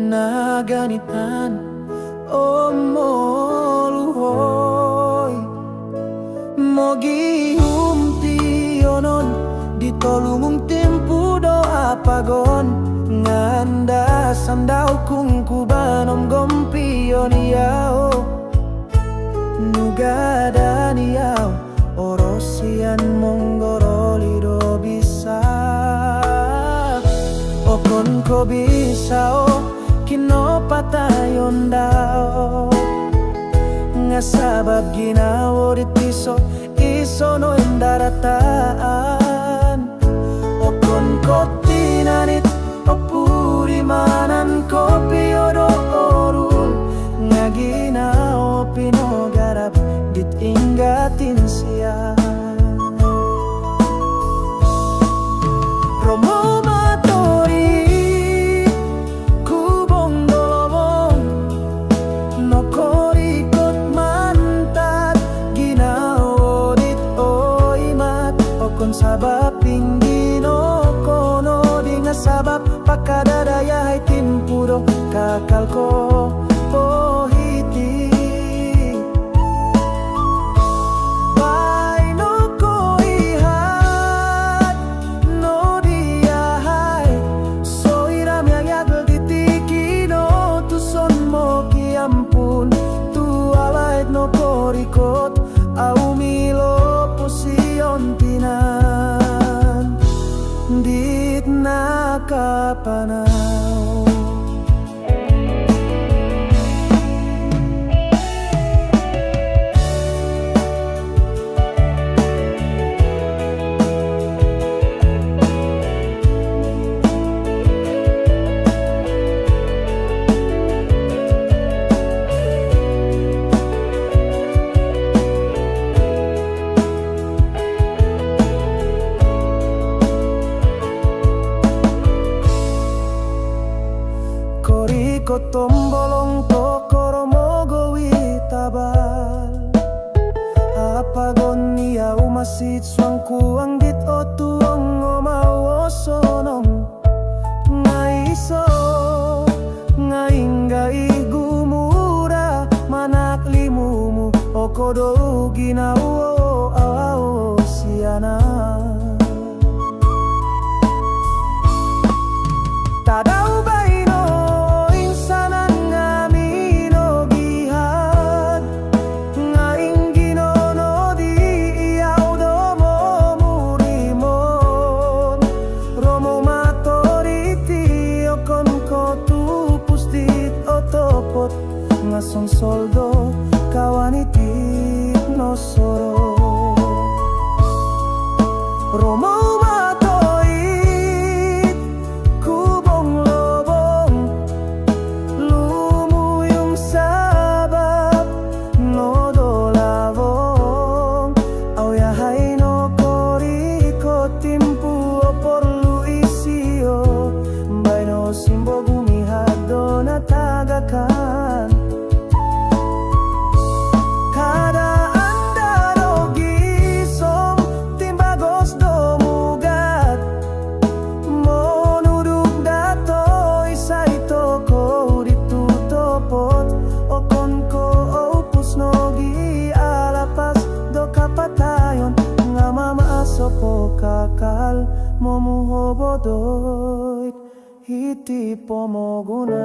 naganitan o moluhoy mogi umtionon di tolumong tempo do apagon nganda sandaw kung kubanom gompion yao nugada niyaw orosian monggoroli do bisa okon ko bisa o kinopatayon daw nga sabab ginawo ditiso iso no indarataan okon ko tinanit opuri manan ko piyodo orul nga ginawo pinogarap dit ingatin siya Romo matori kubong dolobong nokorikot mantat ginawo dit oimat okon sabab pinggino kono di nga sabab pakadadaya hay timpuro kakal ko pohiti Korikot au milo pusion tinan dit nakapanaw tombolong tokoro mogowi tabal apagon niya umasit suang kuang dit o tuong umawosonong ngaiso ngainggai gumura manak limumu o kodo ginawo awo siana tadau son soldo kawanitit no soro Romo matoit kubong lobong lumuyong sabab no dolavong awyahay no koriko timpu o por luisio bay no simbo gumihado na tagakan sopo kakal momuhobodoit hiti pomoguna